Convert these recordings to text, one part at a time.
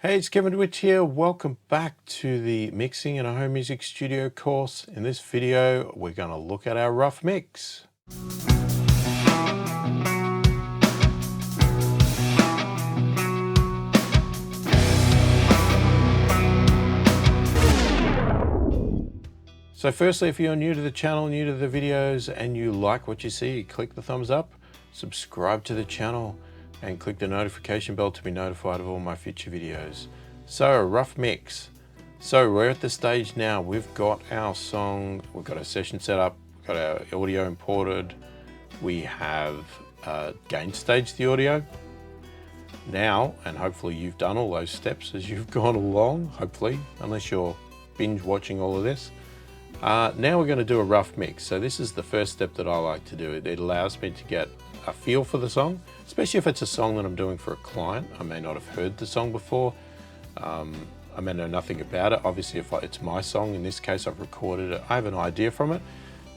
Hey, it's Kevin DeWitt here. Welcome back to the Mixing in a Home Music Studio course. In this video, we're going to look at our rough mix. So firstly, if you're new to the channel, new to the videos, and you like what you see, click the thumbs up, subscribe to the channel, and click the notification bell to be notified of all my future videos. So, a rough mix. So we're at the stage now, we've got our song, we've got our session set up, we've got our audio imported, we have gain staged the audio. Now, and hopefully you've done all those steps as you've gone along, hopefully, unless you're binge watching all of this. Now we're going to do a rough mix. So this is the first step that I like to do. It allows me to get a feel for the song, especially if it's a song that I'm doing for a client. I may not have heard the song before. I may know nothing about it. Obviously, if it's my song, in this case, I've recorded it. I have an idea from it,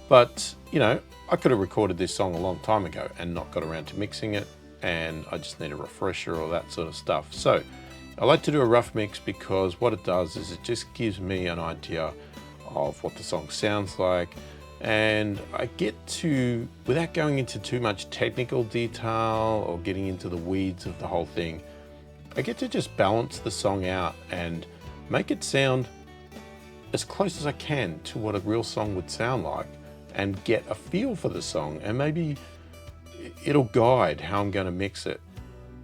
but you know, I could have recorded this song a long time ago and not got around to mixing it, and I just need a refresher or that sort of stuff. So I like to do a rough mix because what it does is it just gives me an idea of what the song sounds like, and I get to, without going into too much technical detail or getting into the weeds of the whole thing, I get to just balance the song out and make it sound as close as I can to what a real song would sound like, and get a feel for the song, and maybe it'll guide how I'm going to mix it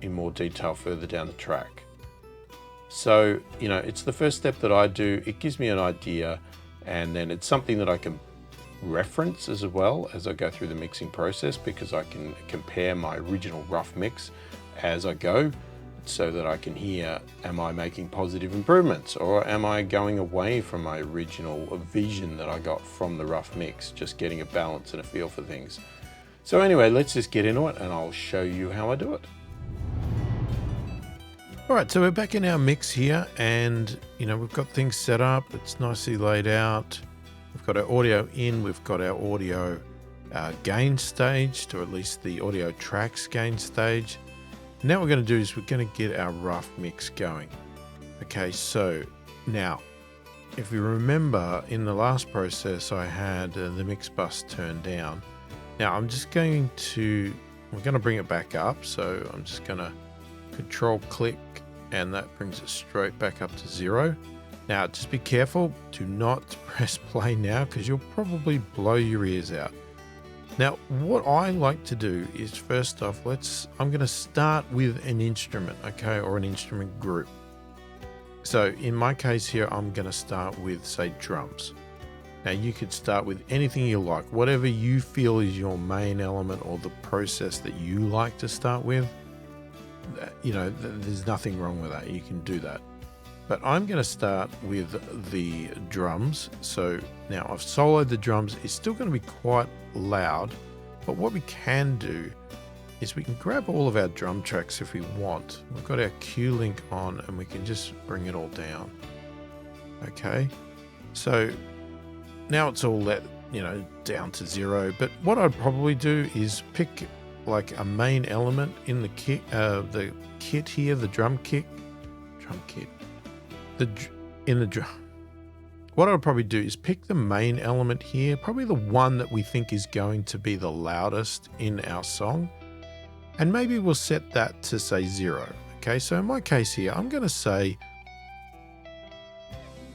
in more detail further down the track. So, you know, it's the first step that I do. It gives me an idea, and then it's something that I can reference as well as I go through the mixing process, because I can compare my original rough mix as I go, so that I can hear, am I making positive improvements, or am I going away from my original vision that I got from the rough mix, just getting a balance and a feel for things. So anyway, let's just get into it and I'll show you how I do it. All right, so we're back in our mix here, and you know, we've got things set up, it's nicely laid out. We've got our audio in, we've got our audio gain staged, or at least the audio tracks gain stage. Now what we're going to do is we're going to get our rough mix going. Okay, so now, if you remember in the last process I had the mix bus turned down. Now I'm just going to, we're going to bring it back up, so I'm just going to control click, and that brings it straight back up to 0. Now just be careful, do not press play now, because you'll probably blow your ears out. Now, what I like to do is, first off, I'm going to start with an instrument, okay, or an instrument group. So in my case here, I'm going to start with, say, drums. Now you could start with anything you like, whatever you feel is your main element or the process that you like to start with. You know, there's nothing wrong with that. You can do that. But I'm going to start with the drums. So now I've soloed the drums. It's still going to be quite loud, but what we can do is we can grab all of our drum tracks if we want. We've got our Q link on, and we can just bring it all down. Okay, so now it's all let, you know, down to 0. But what I'd probably do is pick like a main element in the kit here, the drum kit. What I'll probably do is pick the main element here, probably the one that we think is going to be the loudest in our song, and maybe we'll set that to say 0. Okay, so in my case here, I'm going to say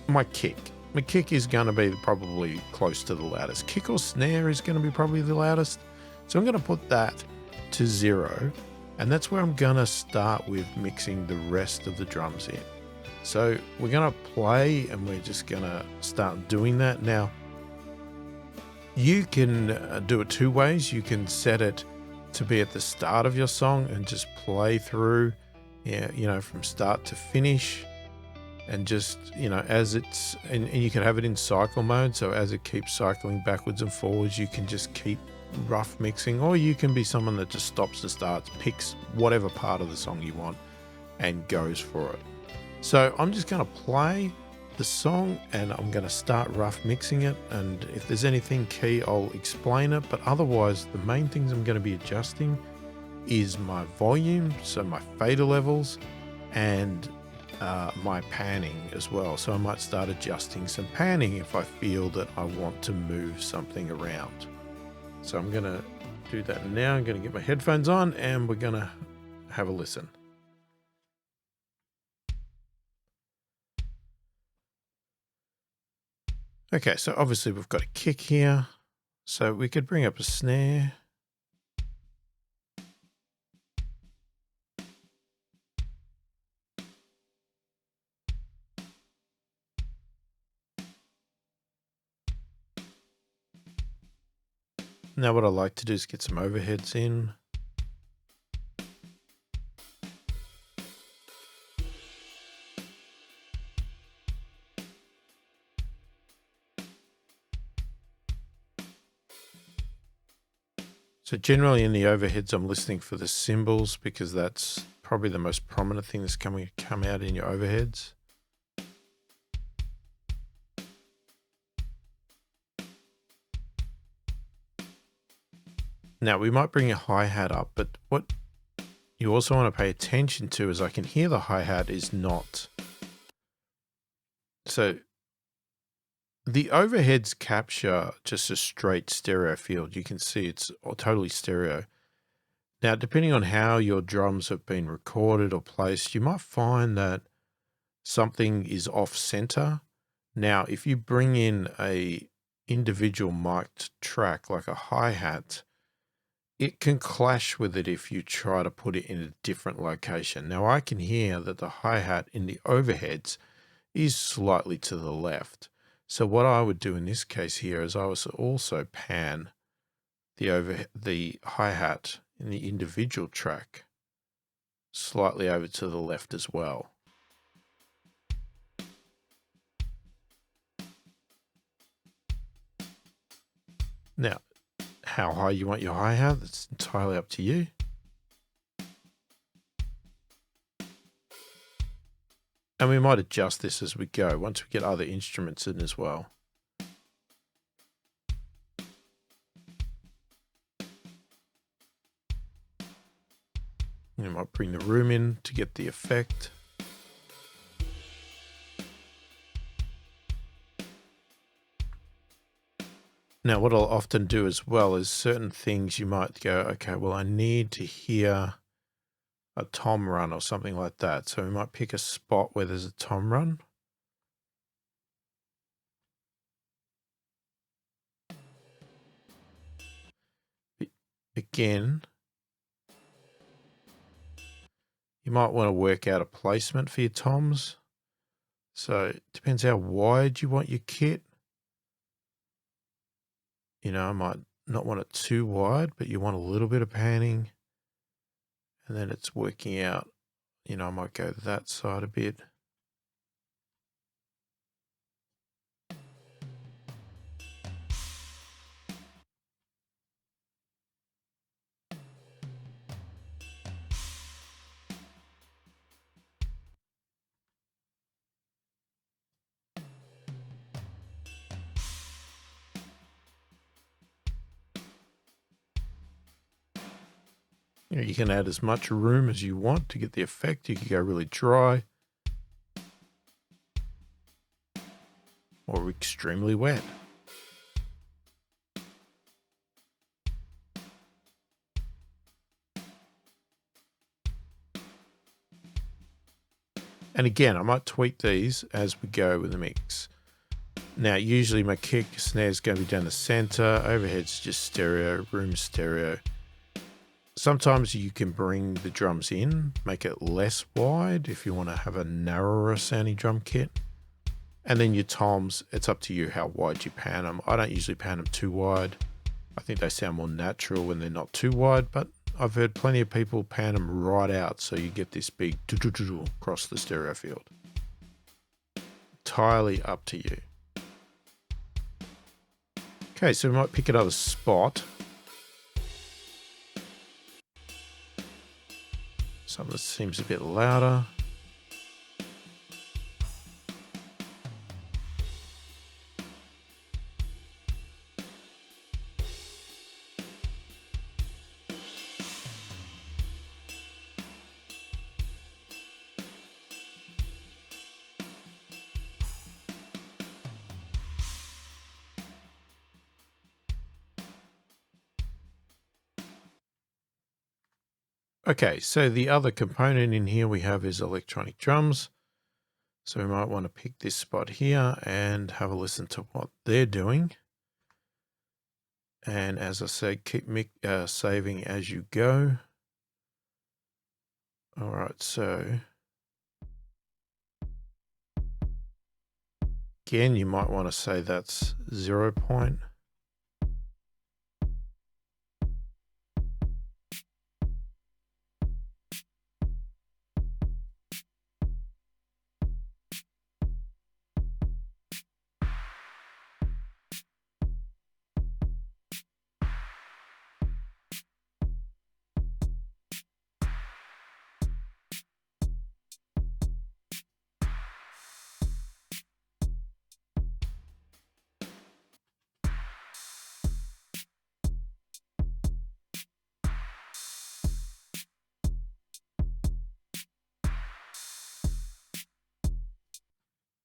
my kick. My kick is going to be probably close to the loudest. Kick or snare is going to be probably the loudest. So I'm going to put that to 0, and that's where I'm going to start with mixing the rest of the drums in. So we're going to play, and we're just going to start doing that. Now, you can do it two ways. You can set it to be at the start of your song and just play through, you know, from start to finish, and just, you know, as it's, and you can have it in cycle mode. So as it keeps cycling backwards and forwards, you can just keep rough mixing, or you can be someone that just stops and starts, picks whatever part of the song you want and goes for it. So I'm just going to play the song, and I'm going to start rough mixing it, and if there's anything key, I'll explain it, but otherwise the main things I'm going to be adjusting is my volume, so my fader levels, and my panning as well. So I might start adjusting some panning if I feel that I want to move something around. So I'm going to do that now. I'm going to get my headphones on and we're going to have a listen. Okay, so obviously we've got a kick here. So we could bring up a snare. Now what I like to do is get some overheads in. So generally in the overheads, I'm listening for the cymbals because that's probably the most prominent thing that's come out in your overheads. Now we might bring a hi-hat up, but what you also want to pay attention to is I can hear the hi-hat is not. So the overheads capture just a straight stereo field. You can see it's totally stereo. Now, depending on how your drums have been recorded or placed, you might find that something is off center. Now, if you bring in a individual mic'd track like a hi-hat, it can clash with it if you try to put it in a different location. Now, I can hear that the hi-hat in the overheads is slightly to the left. So what I would do in this case here is I was also pan the hi-hat in the individual track slightly over to the left as well. Now, how high you want your hi-hat, that's entirely up to you. And we might adjust this as we go once we get other instruments in as well. You might bring the room in to get the effect. Now, what I'll often do as well is certain things you might go, okay, well, I need to hear a tom run or something like that. So we might pick a spot where there's a tom run. Again, you might want to work out a placement for your toms. So it depends how wide you want your kit. You know, I might not want it too wide, but you want a little bit of panning. And then it's working out, you know, I might go that side a bit. You know, you can add as much room as you want to get the effect. You can go really dry or extremely wet. And again, I might tweak these as we go with the mix. Now, usually my kick snare is going to be down the center, overhead's just stereo, room stereo. Sometimes you can bring the drums in, make it less wide if you want to have a narrower sounding drum kit. And then your toms, it's up to you how wide you pan them. I don't usually pan them too wide. I think they sound more natural when they're not too wide, but I've heard plenty of people pan them right out so you get this big do-do-do-do across the stereo field. Entirely up to you. Okay, so we might pick another spot. Some of this seems a bit louder. Okay, so the other component in here we have is electronic drums. So we might want to pick this spot here and have a listen to what they're doing. And as I said, keep saving as you go. All right, so again, you might want to say that's 0 point.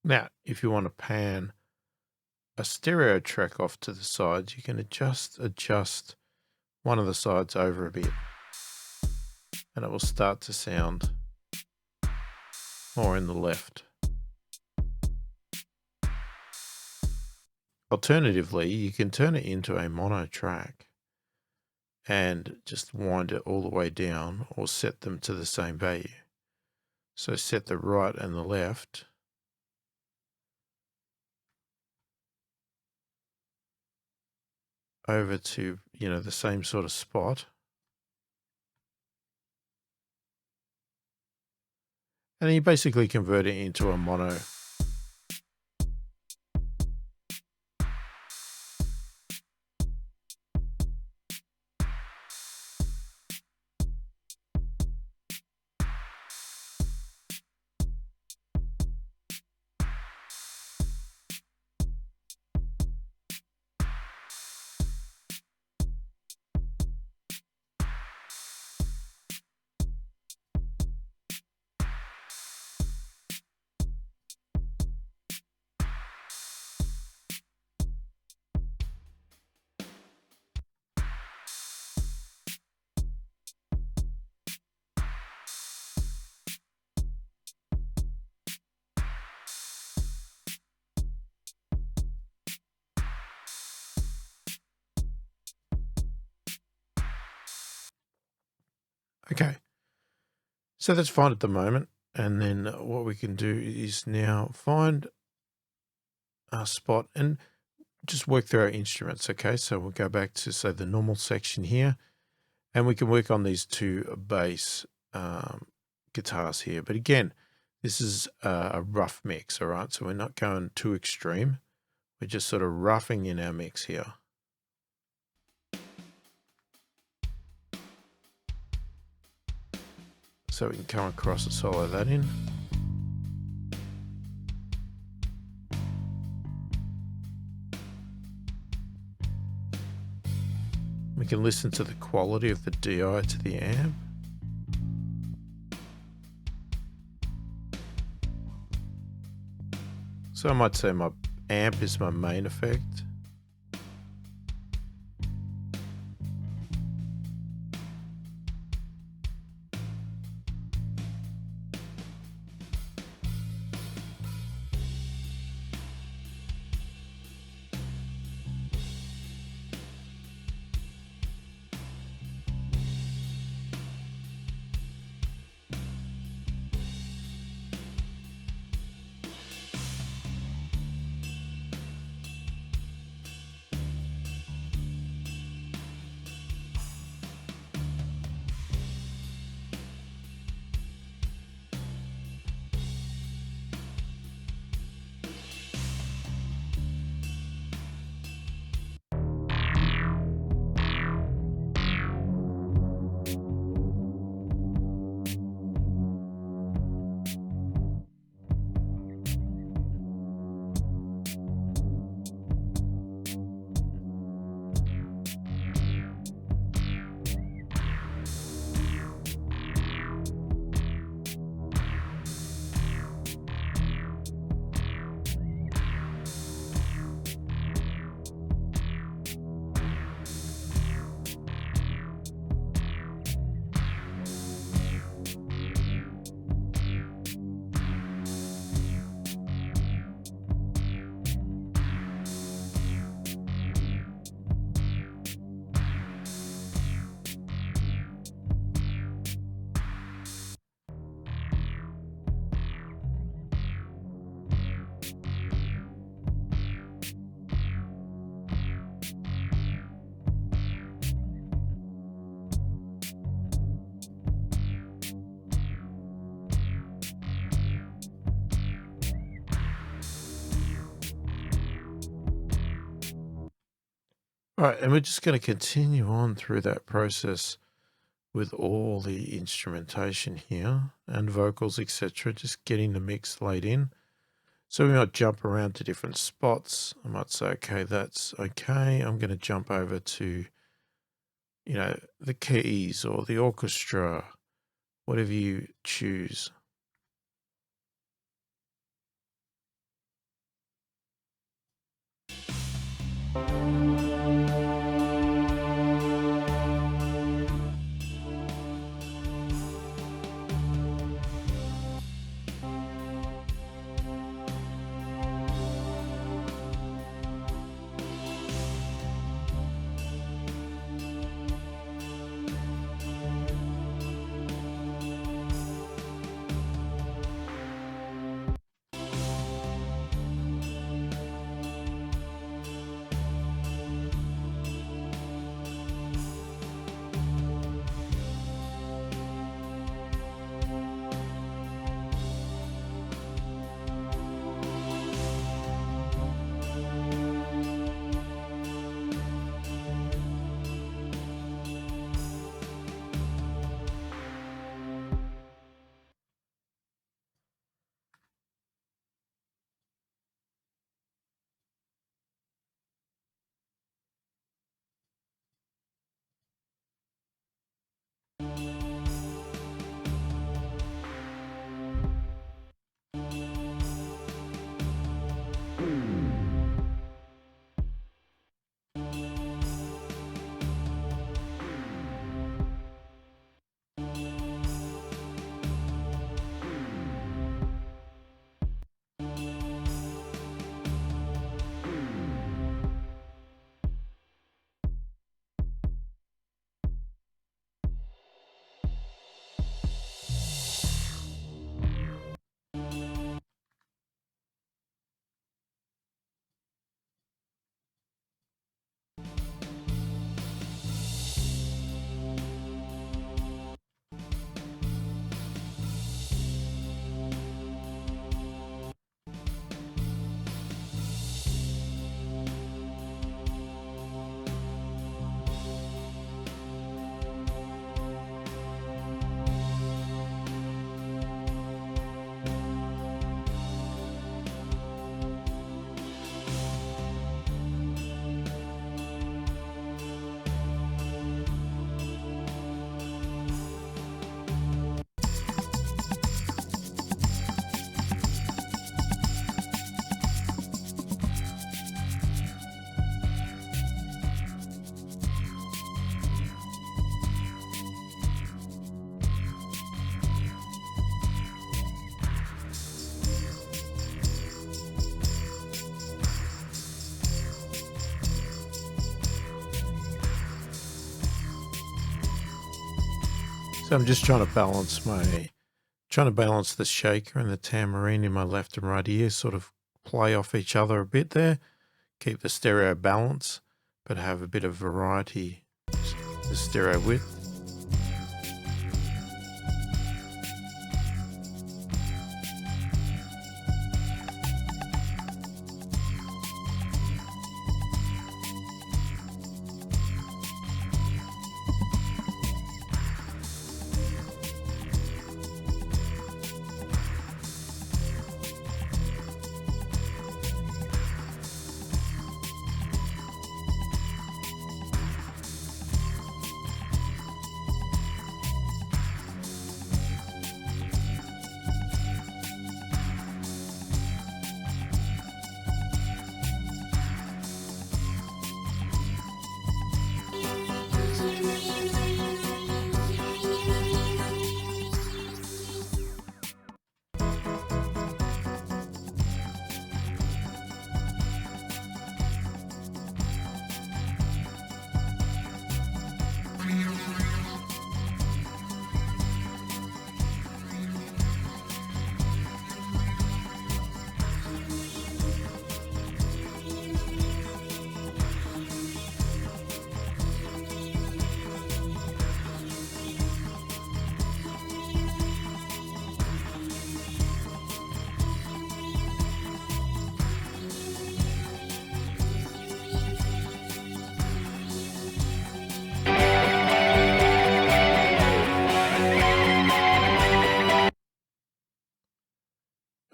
Now, if you want to pan a stereo track off to the sides, you can adjust one of the sides over a bit, and it will start to sound more in the left. Alternatively, you can turn it into a mono track and just wind it all the way down, or set them to the same value. So set the right and the left over to, the same sort of spot. And then you basically convert it into a mono. Okay, so that's fine at the moment. And then what we can do is now find a spot and just work through our instruments. Okay, so we'll go back to, say, the normal section here, and we can work on these two bass guitars here. But again, this is a rough mix, all right? So we're not going too extreme. We're just sort of roughing in our mix here. So we can come across and solo that in. We can listen to the quality of the DI to the amp. So I might say my amp is my main effect. All right, and we're just going to continue on through that process with all the instrumentation here and vocals, etc. Just getting the mix laid in. So we might jump around to different spots. I might say, okay, that's okay. I'm going to jump over to, the keys or the orchestra, whatever you choose. So I'm just trying to balance the shaker and the tambourine in my left and right ear, sort of play off each other a bit there, keep the stereo balance, but have a bit of variety, the stereo width.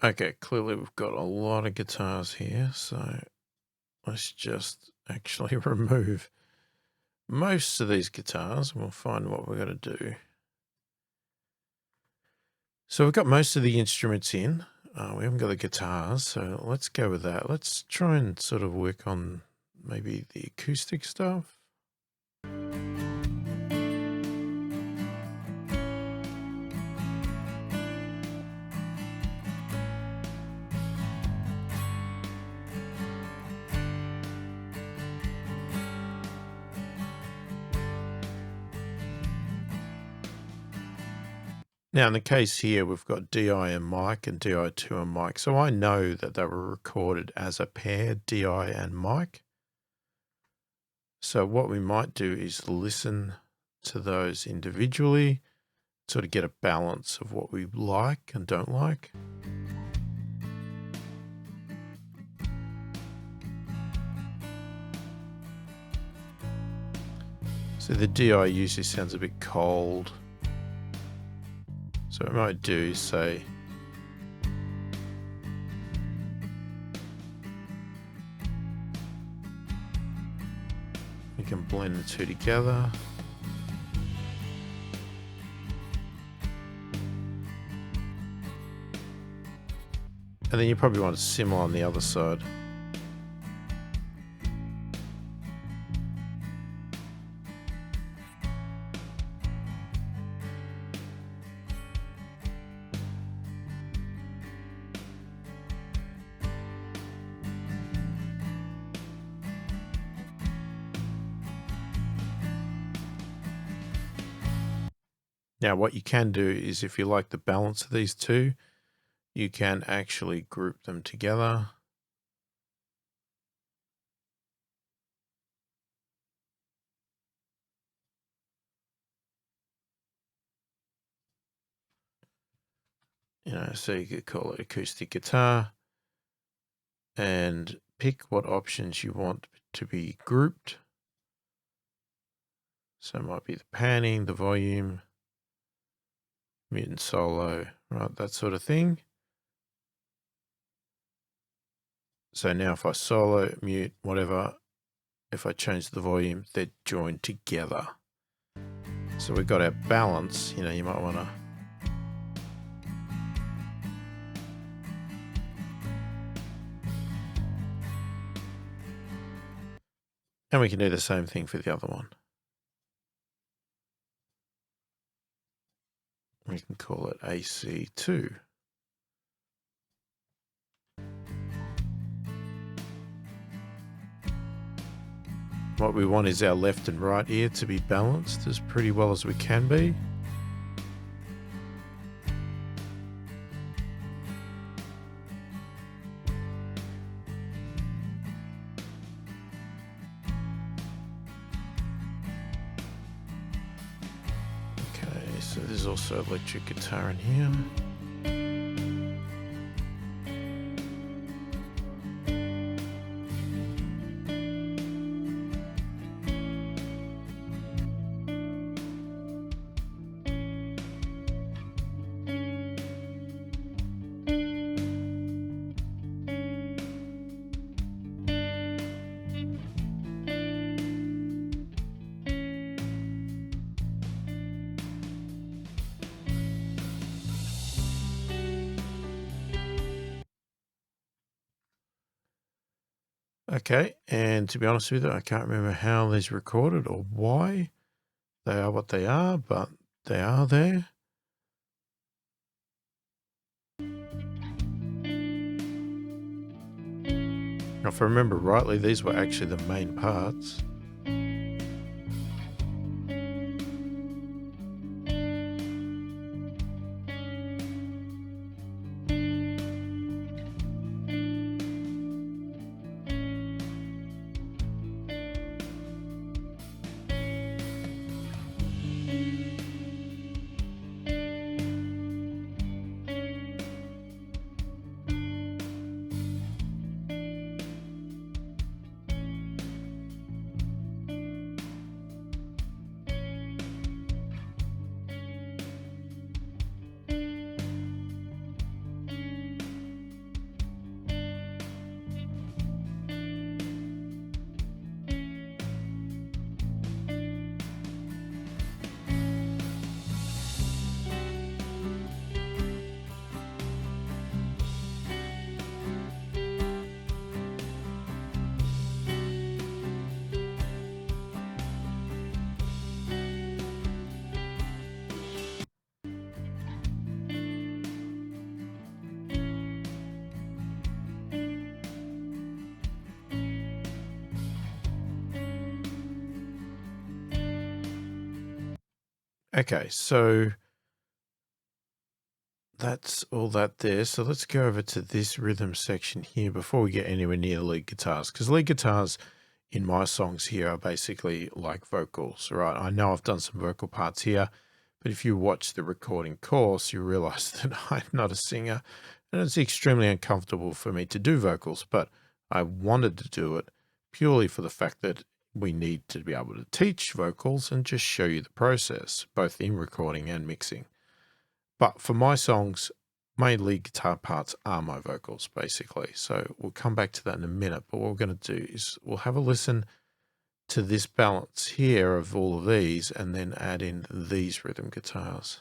Okay, clearly we've got a lot of guitars here, so let's just actually remove most of these guitars and we'll find what we're going to do. So we've got most of the instruments in. We haven't got the guitars, so let's go with that. Let's try and sort of work on maybe the acoustic stuff. Now, in the case here, we've got DI and mic and DI2 and mic. So I know that they were recorded as a pair, DI and mic. So what we might do is listen to those individually, sort of get a balance of what we like and don't like. So the DI usually sounds a bit cold. So what I might do is say, we can blend the two together. And then you probably want it similar on the other side. Now, what you can do is if you like the balance of these two, you can actually group them together. So you could call it acoustic guitar and pick what options you want to be grouped. So it might be the panning, the volume, mute and solo, right? That sort of thing. So now if I solo, mute, whatever, if I change the volume, they're joined together. So we've got our balance, you might want to and we can do the same thing for the other one. We can call it AC2. What we want is our left and right ear to be balanced as pretty well as we can be. Okay, so there's also electric guitar in here. Okay, and to be honest with you, I can't remember how these recorded or why they are what they are, but they are there. Now, if I remember rightly, these were actually the main parts. Okay, so that's all that there. So let's go over to this rhythm section here before we get anywhere near lead guitars, because lead guitars in my songs here are basically like vocals, right? I know I've done some vocal parts here, but if you watch the recording course, you realize that I'm not a singer and it's extremely uncomfortable for me to do vocals, but I wanted to do it purely for the fact that we need to be able to teach vocals and just show you the process, both in recording and mixing. But for my songs, my lead guitar parts are my vocals, basically. So we'll come back to that in a minute. But what we're going to do is we'll have a listen to this balance here of all of these and then add in these rhythm guitars.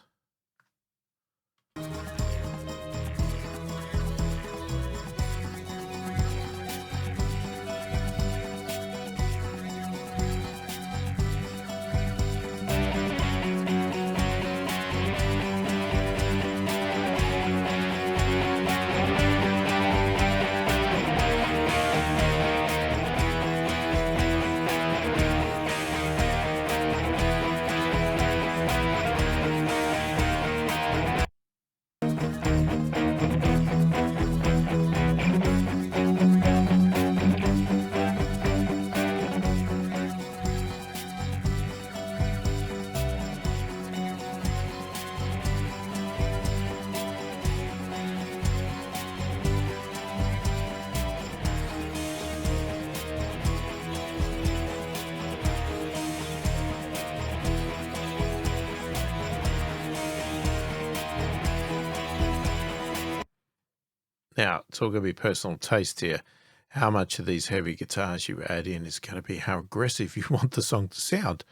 Now, it's all going to be personal taste here. How much of these heavy guitars you add in is going to be how aggressive you want the song to sound.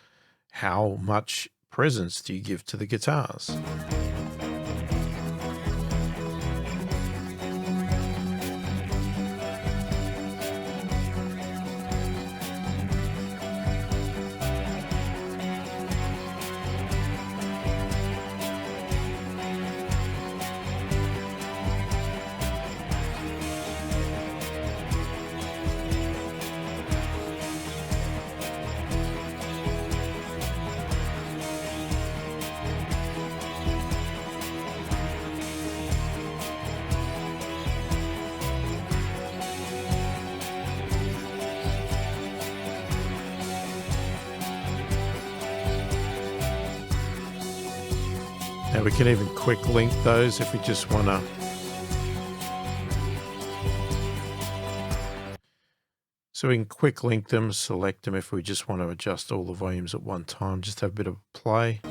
How much presence do you give to the guitars? Now we can even quick link those if we just want to. So we can quick link them, select them if we just want to adjust all the volumes at one time, just have a bit of play.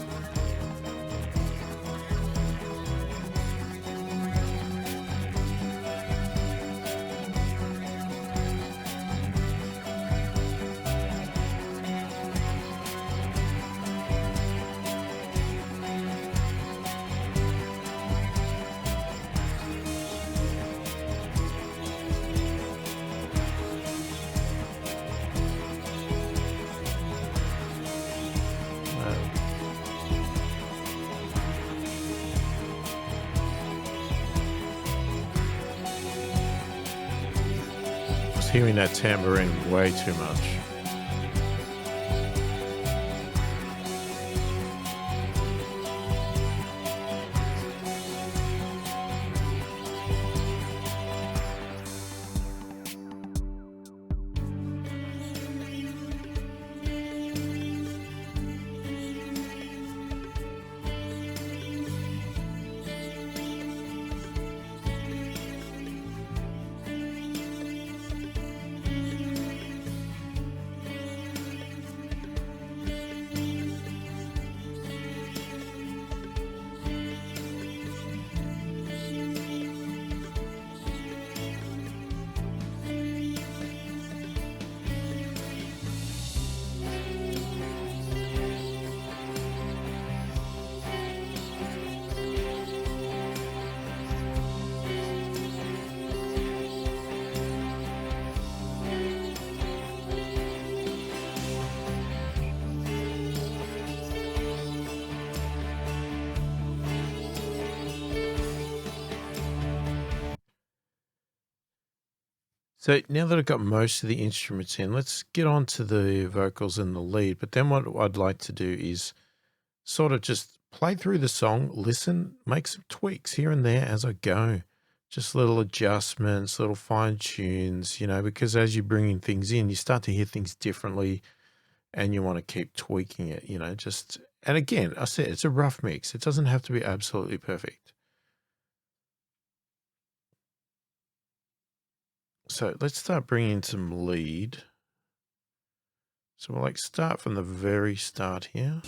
Hearing that tambourine way too much. So now that I've got most of the instruments in, let's get on to the vocals and the lead. But then what I'd like to do is sort of just play through the song, listen, make some tweaks here and there as I go. Just little adjustments, little fine tunes, you know, because as you're bringing things in, you start to hear things differently and you want to keep tweaking it, you know, just, and again, I said it's a rough mix. It doesn't have to be absolutely perfect. So let's start bringing in some lead. So we'll like start from the very start here.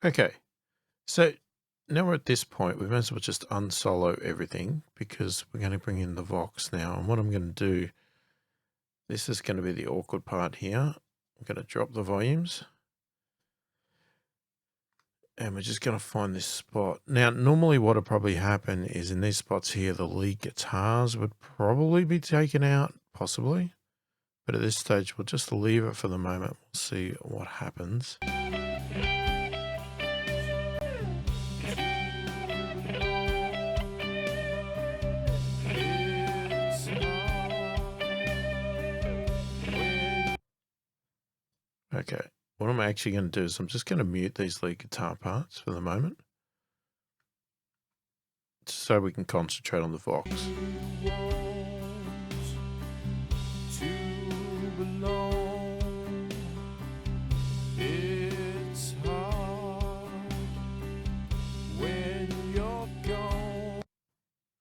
Okay, so now we're at this point, we might as well just unsolo everything because we're going to bring in the Vox now. And what I'm going to do, this is going to be the awkward part here. I'm going to drop the volumes. And we're just going to find this spot. Now, normally what would probably happen is in these spots here, the lead guitars would probably be taken out, possibly. But at this stage, we'll just leave it for the moment. We'll see what happens. Okay, what I'm actually going to do is I'm just going to mute these lead guitar parts for the moment so we can concentrate on the Vox.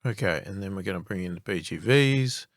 Okay, and then we're going to bring in the BGVs.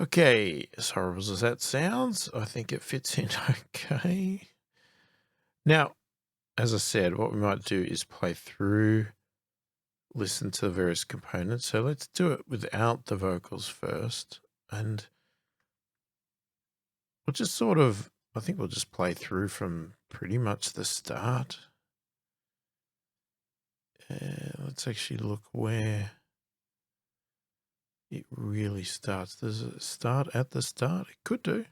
Okay, as horrible as that sounds, I think it fits in okay. Now, as I said, what we might do is play through, listen to the various components. So let's do it without the vocals first. And we'll just I think we'll just play through from pretty much the start. Let's actually look where it really starts. Does it start at the start? It could do.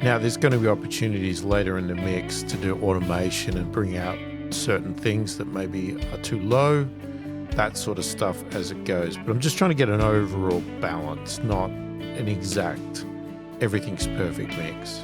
Now, there's going to be opportunities later in the mix to do automation and bring out certain things that maybe are too low, that sort of stuff as it goes. But I'm just trying to get an overall balance, not an exact everything's perfect mix.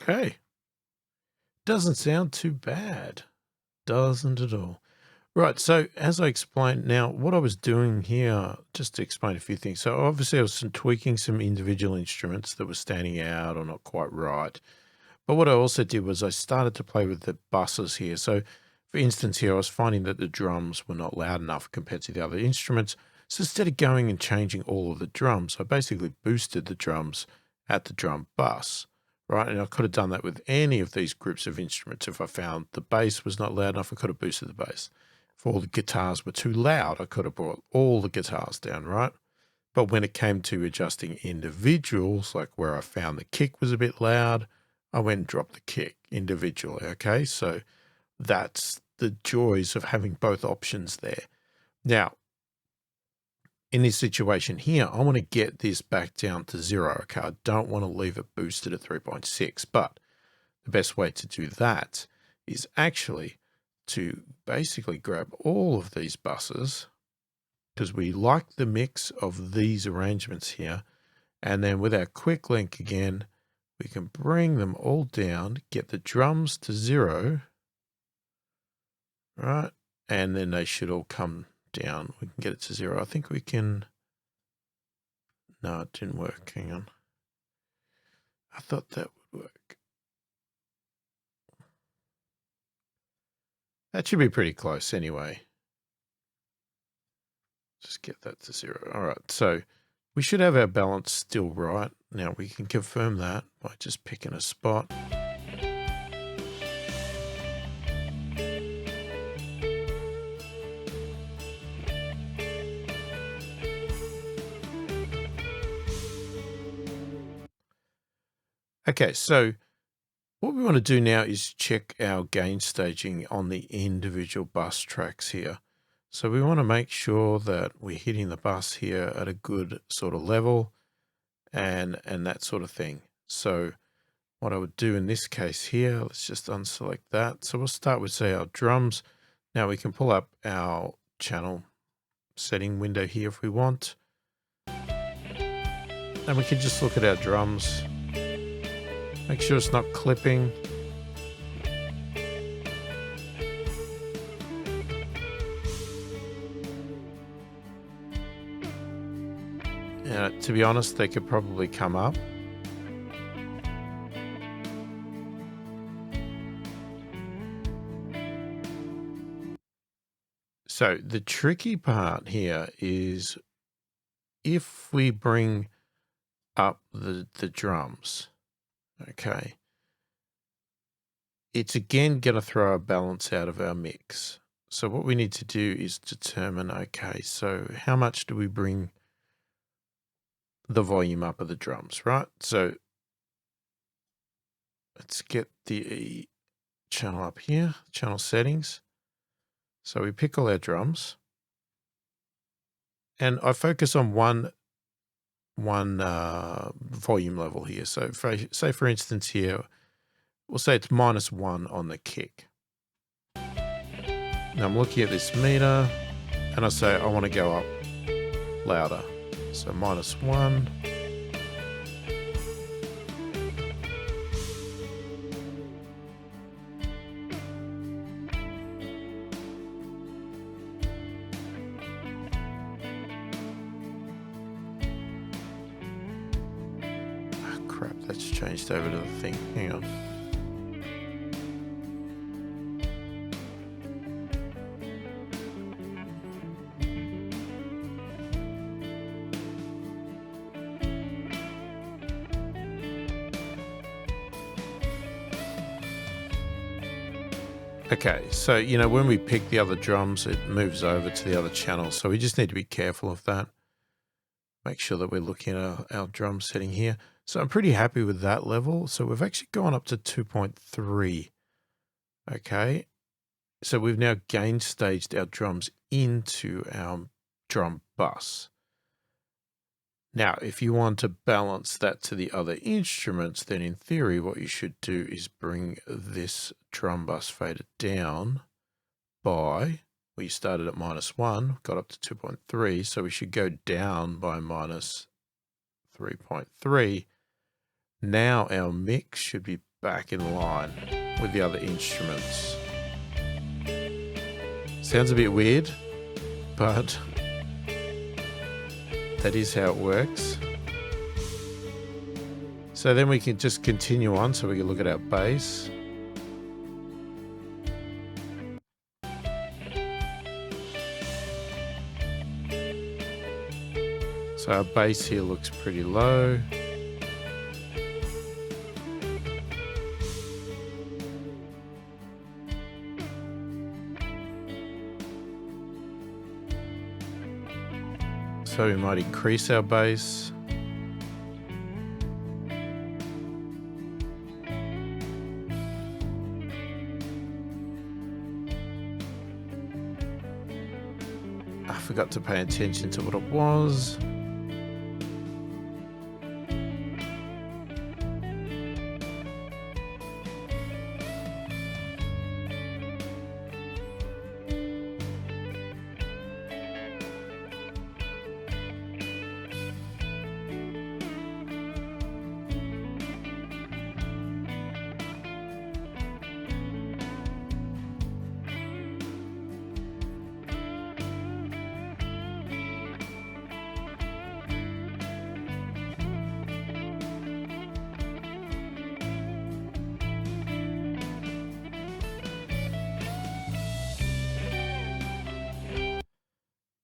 Okay. Doesn't sound too bad. Doesn't at all. Right. So as I explained now, what I was doing here, just to explain a few things. So obviously I was tweaking some individual instruments that were standing out or not quite right. But what I also did was I started to play with the buses here. So for instance, here I was finding that the drums were not loud enough compared to the other instruments. So instead of going and changing all of the drums, I basically boosted the drums at the drum bus, right? And I could have done that with any of these groups of instruments. If I found the bass was not loud enough, I could have boosted the bass. If all the guitars were too loud, I could have brought all the guitars down, right? But when it came to adjusting individuals, like where I found the kick was a bit loud, I went and dropped the kick individually, okay? So that's the joys of having both options there. Now, in this situation here, I want to get this back down to 0, okay? I don't want to leave it boosted at 3.6, but the best way to do that is actually to basically grab all of these buses, because we like the mix of these arrangements here. And then with our quick link again, we can bring them all down, get the drums to 0, right? And then they should all come down. We can get it to 0. I think we can, no, it didn't work. Hang on. I thought that would work. That should be pretty close anyway. Just get that to 0. All right, so we should have our balance still right. Now we can confirm that by just picking a spot. Okay, so what we want to do now is check our gain staging on the individual bus tracks here. So we want to make sure that we're hitting the bus here at a good sort of level and that sort of thing. So what I would do in this case here, let's just unselect that. So we'll start with, say, our drums. Now we can pull up our channel setting window here if we want. And we can just look at our drums. Make sure it's not clipping. To be honest, they could probably come up. So the tricky part here is if we bring up the drums, okay, it's again going to throw our balance out of our mix. So what we need to do is determine, okay, so how much do we bring the volume up of the drums, right? So let's get the channel up here, channel settings. So we pick all our drums and I focus on one volume level here. So say for instance here, we'll say it's -1 on the kick. Now I'm looking at this meter and I say I want to go up louder. So -1. Oh, crap, that's changed over to the thing. Hang on. Okay, so, you know, when we pick the other drums, it moves over to the other channel. So we just need to be careful of that. Make sure that we're looking at our drum setting here. So I'm pretty happy with that level. So we've actually gone up to 2.3. Okay, so we've now gain staged our drums into our drum bus. Now, if you want to balance that to the other instruments, then in theory, what you should do is bring this drum bus fader down by, we started at -1, got up to 2.3, so we should go down by -3.3. Now our mix should be back in line with the other instruments. Sounds a bit weird, but that is how it works. So then we can just continue on, so we can look at our bass. So our bass here looks pretty low. So we might increase our bass. I forgot to pay attention to what it was.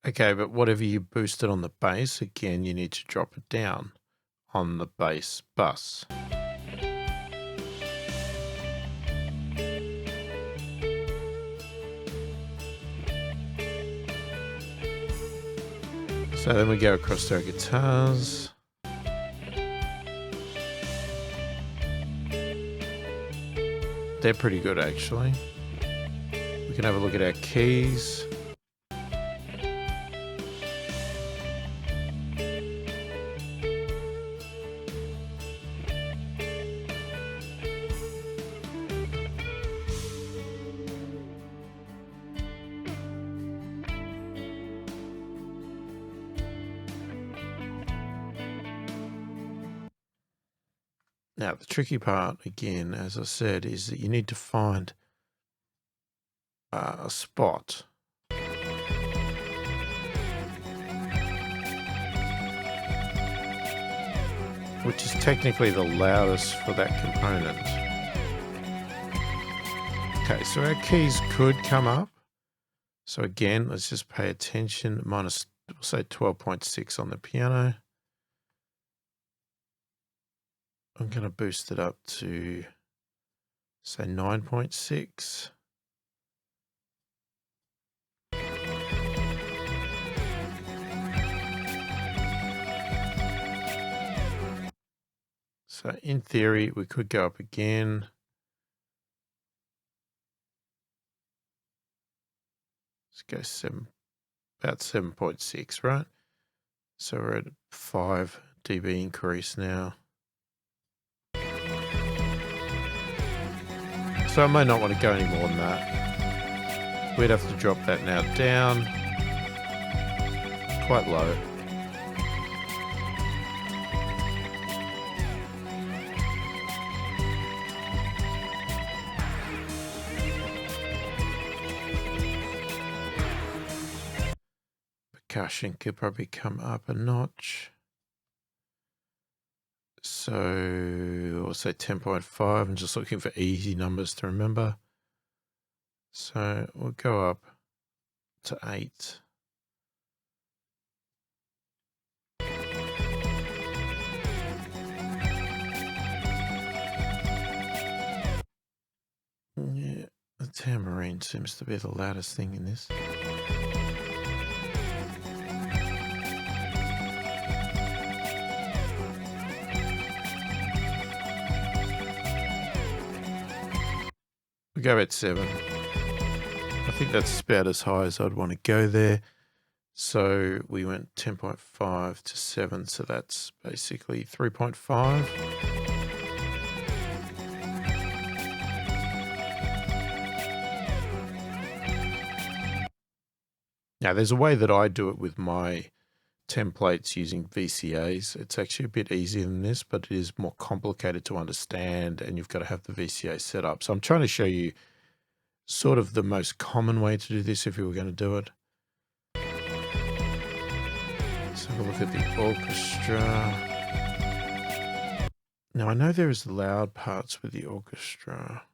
Okay, but whatever you boosted on the bass, again, you need to drop it down on the bass bus. So then we go across to our guitars. They're pretty good, actually. We can have a look at our keys. Now, the tricky part, again, as I said, is that you need to find a spot which is technically the loudest for that component. Okay, so our keys could come up. So again, let's just pay attention. Minus, we'll say 12.6 on the piano. I'm going to boost it up to, say, 9.6. So in theory, we could go up again. Let's go about 7.6, right? So we're at 5 dB increase now. So I may not want to go any more than that. We'd have to drop that now down quite low. Percussion could probably come up a notch. So I'll say 10.5. I'm just looking for easy numbers to remember. So we'll go up to 8. Yeah, the tambourine seems to be the loudest thing in this. We go at 7. I think that's about as high as I'd want to go there. So we went 10.5 to 7, so that's basically 3.5. Now, there's a way that I do it with my templates using VCAs. It's actually a bit easier than this, but it is more complicated to understand, and you've got to have the VCA set up. So I'm trying to show you sort of the most common way to do this if you were going to do it. Let's have a look at the orchestra. Now I know there is loud parts with the orchestra.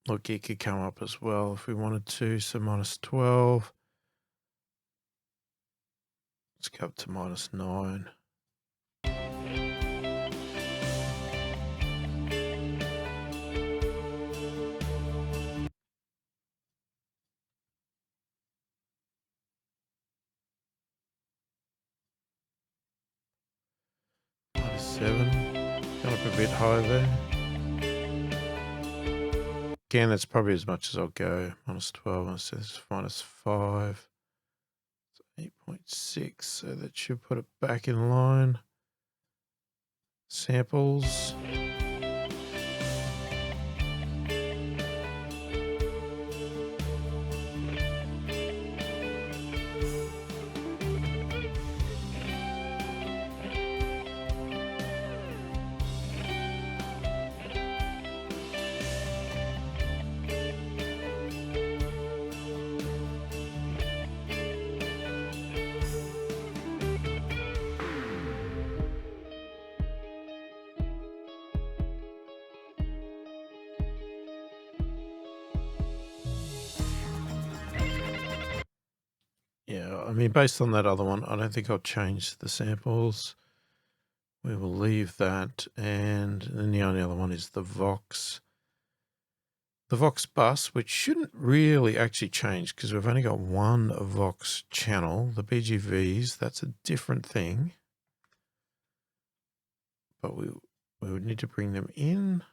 Look, it could come up as well if we wanted to. So -12. Let's go up to -9. -7. Gone up a bit high there. Again, that's probably as much as I'll go. -12, -5. 8.6, so that should put it back in line. Samples. Yeah, I mean, based on that other one, I don't think I'll change the samples. We will leave that. And then the only other one is the Vox. The Vox bus, which shouldn't really actually change because we've only got one Vox channel. The BGVs, that's a different thing. But we would need to bring them in.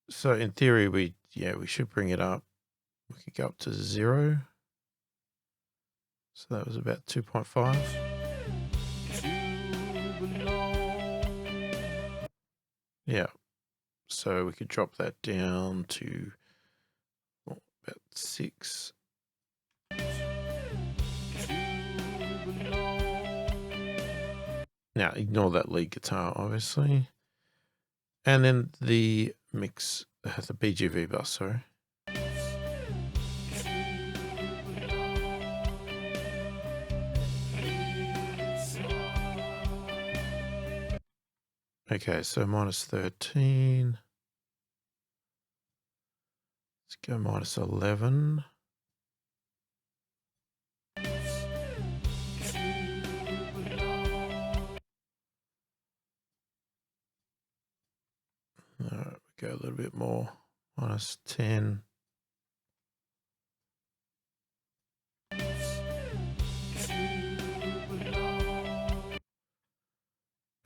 So in theory, we should bring it up. We could go up to 0. So that was about 2.5. Yeah. So we could drop that down to about 6. Now ignore that lead guitar, obviously. And then the mix, the BGV bus, sorry. Okay, so -13. Let's go -11. All right, we go a little bit more. -10.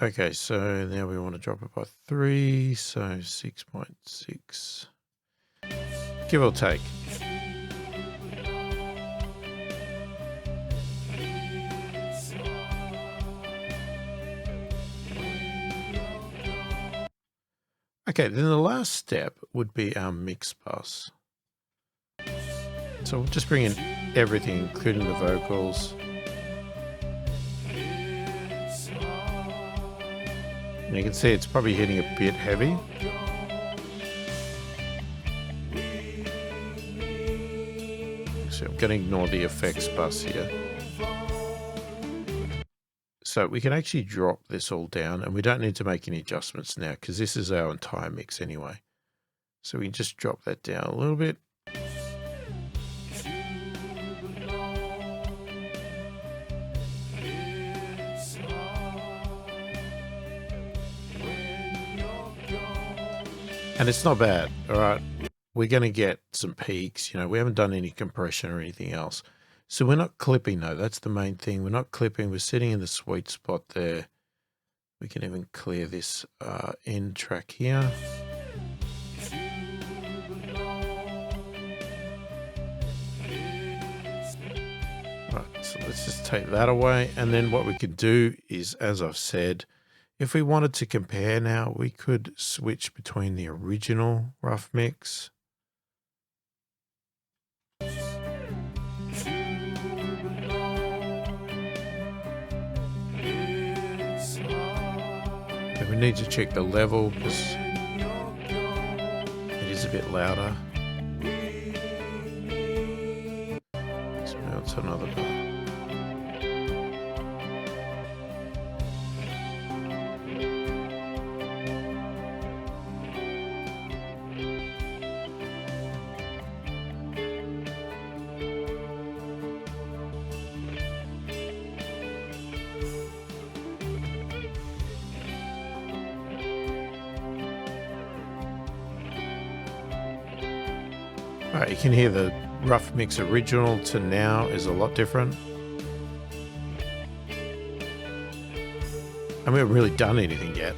Okay, so now we want to drop it by 3, so 6.6, give or take. Okay, then the last step would be our mix bus. So we'll just bring in everything, including the vocals. And you can see it's probably hitting a bit heavy. So I'm going to ignore the effects bus here. So we can actually drop this all down, and we don't need to make any adjustments now because this is our entire mix anyway. So we can just drop that down a little bit. And it's not bad, all right? We're going to get some peaks. You know, we haven't done any compression or anything else. So we're not clipping though. That's the main thing. We're not clipping. We're sitting in the sweet spot there. We can even clear this end track here. Right, so let's just take that away. And then what we could do is, as I've said, if we wanted to compare now, we could switch between the original rough mix and we need to check the level because it is a bit louder. Let's bounce another bar. Right, you can hear the rough mix original to now is a lot different. And we haven't really done anything yet.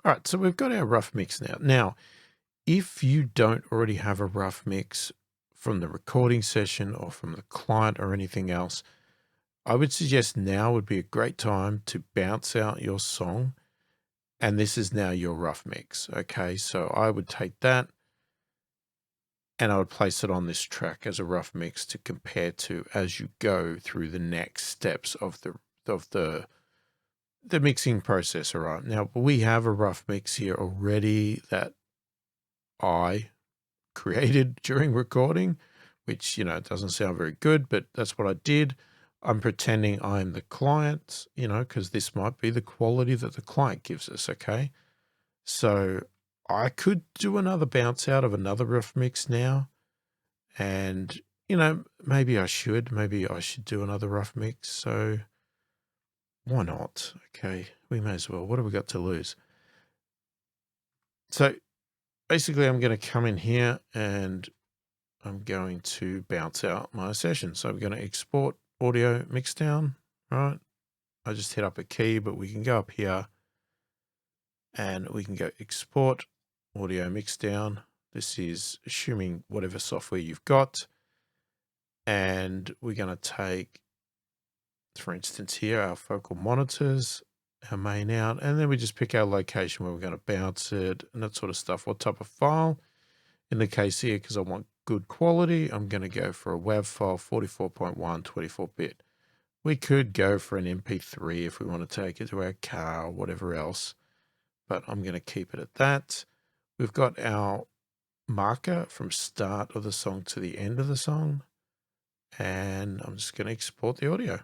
All right, so we've got our rough mix now. Now, if you don't already have a rough mix from the recording session or from the client or anything else, I would suggest now would be a great time to bounce out your song. And this is now your rough mix. Okay, so I would take that and I would place it on this track as a rough mix to compare to as you go through the next steps of the mixing process. All right, now we have a rough mix here already that I created during recording, which, you know, it doesn't sound very good, but that's what I did. I'm pretending I'm the client, you know, because this might be the quality that the client gives us. Okay, so I could do another bounce out of another rough mix now, and you know, maybe I should do another rough mix. So why not? Okay, we may as well. What have we got to lose? So basically, I'm going to come in here and I'm going to bounce out my session. So I'm going to export audio mix down, right? I just hit up a key, but we can go up here and we can go export audio mix down. This is assuming whatever software you've got. And we're going to take, for instance, here, our focal monitors, our main out, and then we just pick our location where we're going to bounce it and that sort of stuff. What type of file? In the case here, because I want good quality, I'm going to go for a WAV file, 44.1, 24-bit. We could go for an MP3 if we want to take it to our car or whatever else, but I'm going to keep it at that. We've got our marker from start of the song to the end of the song, and I'm just going to export the audio.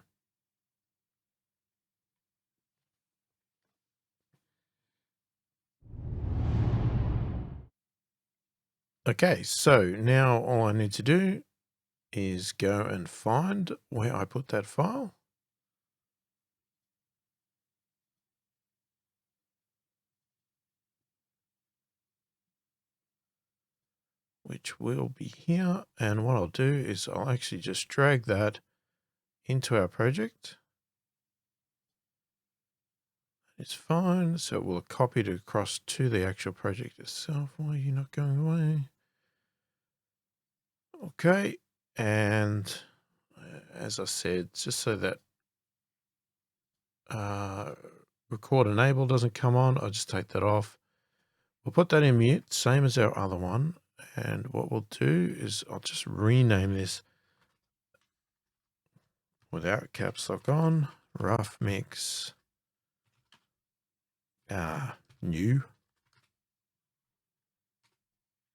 Okay, so now all I need to do is go and find where I put that file. Which will be here. And what I'll do is I'll actually just drag that into our project. It's fine. So we'll copy it across to the actual project itself. Why are you not going away? Okay. And as I said, just so that record enable doesn't come on, I'll just take that off. We'll put that in mute, same as our other one. And what we'll do is I'll just rename this without caps lock on, rough mix, new.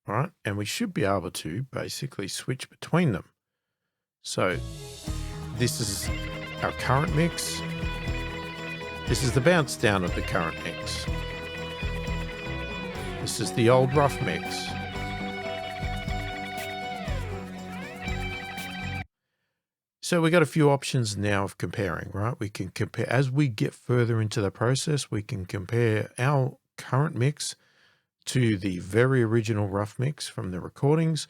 All right, and we should be able to basically switch between them. So this is our current mix. This is the bounce down of the current mix. This is the old rough mix. So we got a few options now of comparing, right? We can compare, as we get further into the process, we can compare our current mix to the very original rough mix from the recordings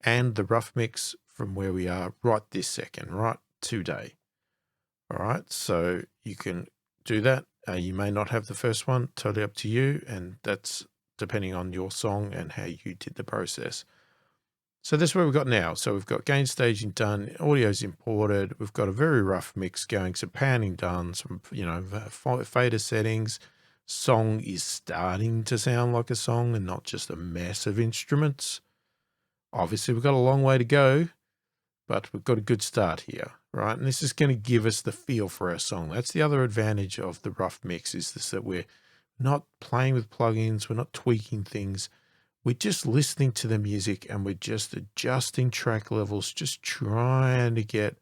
and the rough mix from where we are right this second, right today. All right, so you can do that. You may not have the first one, totally up to you, and that's depending on your song and how you did the process. So this is where we've got now. So we've got gain staging done, audio's imported, we've got a very rough mix going, some panning done, some, fader settings. Song is starting to sound like a song and not just a mess of instruments. Obviously, we've got a long way to go, but we've got a good start here, right? And this is going to give us the feel for our song. That's the other advantage of the rough mix, is this, that we're not playing with plugins, we're not tweaking things. We're just listening to the music and we're just adjusting track levels, just trying to get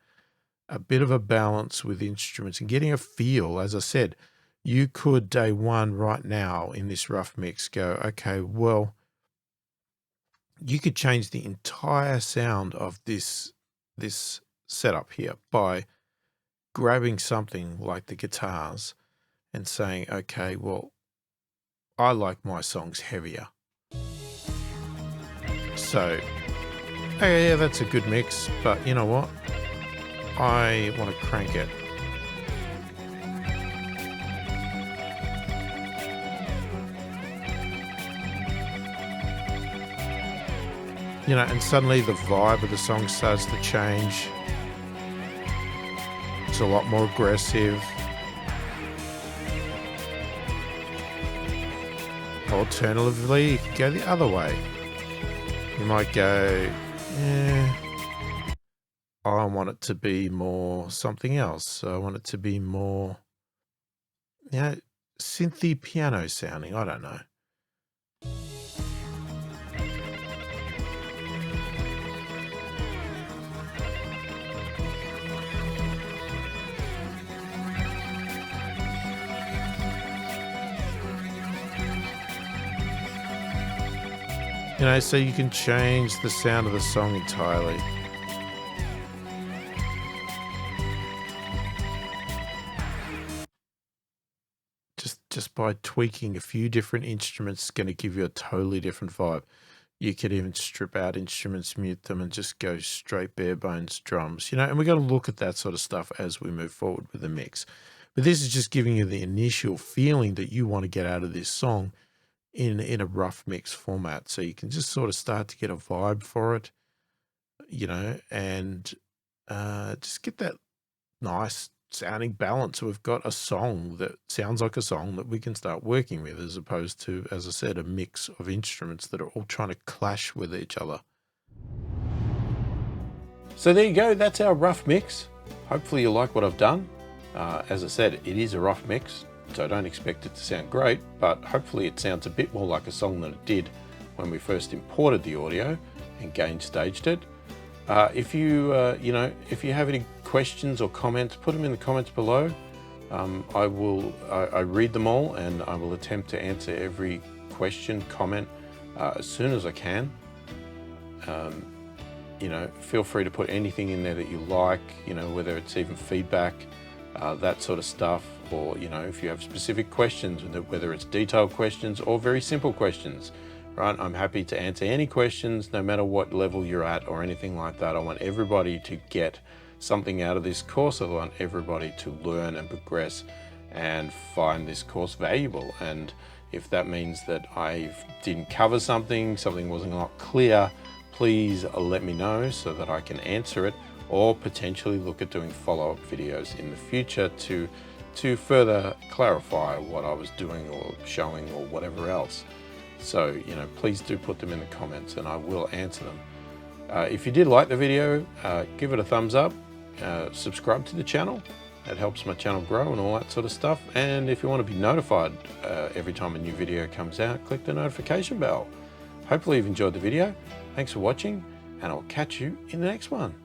a bit of a balance with instruments and getting a feel. As I said, you could day one right now in this rough mix go, okay, well, you could change the entire sound of this setup here by grabbing something like the guitars and saying, okay, well, I like my songs heavier. So, yeah, that's a good mix, but you know what? I want to crank it. And suddenly the vibe of the song starts to change. It's a lot more aggressive. Alternatively, you could go the other way. You might go, I want it to be more something else. I want it to be more, synthy piano sounding. I don't know. So you can change the sound of the song entirely. Just by tweaking a few different instruments is going to give you a totally different vibe. You could even strip out instruments, mute them, and just go straight bare bones drums, and we're going to look at that sort of stuff as we move forward with the mix. But this is just giving you the initial feeling that you want to get out of this song in a rough mix format. So you can just sort of start to get a vibe for it, and just get that nice sounding balance. So we've got a song that sounds like a song that we can start working with, as opposed to, as I said, a mix of instruments that are all trying to clash with each other. So there you go. That's our rough mix. Hopefully you like what I've done. As I said, it is a rough mix, so I don't expect it to sound great, but hopefully it sounds a bit more like a song than it did when we first imported the audio and gain staged it. If you have any questions or comments, put them in the comments below. I read them all, and I will attempt to answer every question, comment as soon as I can. Feel free to put anything in there that you like, whether it's even feedback, that sort of stuff, or if you have specific questions, whether it's detailed questions or very simple questions, right? I'm happy to answer any questions, no matter what level you're at or anything like that. I want everybody to get something out of this course. I want everybody to learn and progress and find this course valuable. And if that means that I didn't cover something wasn't not clear, please let me know so that I can answer it, or potentially look at doing follow-up videos in the future to further clarify what I was doing or showing or whatever else. So, please do put them in the comments and I will answer them. If you did like the video, give it a thumbs up, subscribe to the channel. It helps my channel grow and all that sort of stuff. And if you want to be notified every time a new video comes out, click the notification bell. Hopefully you've enjoyed the video. Thanks for watching, and I'll catch you in the next one.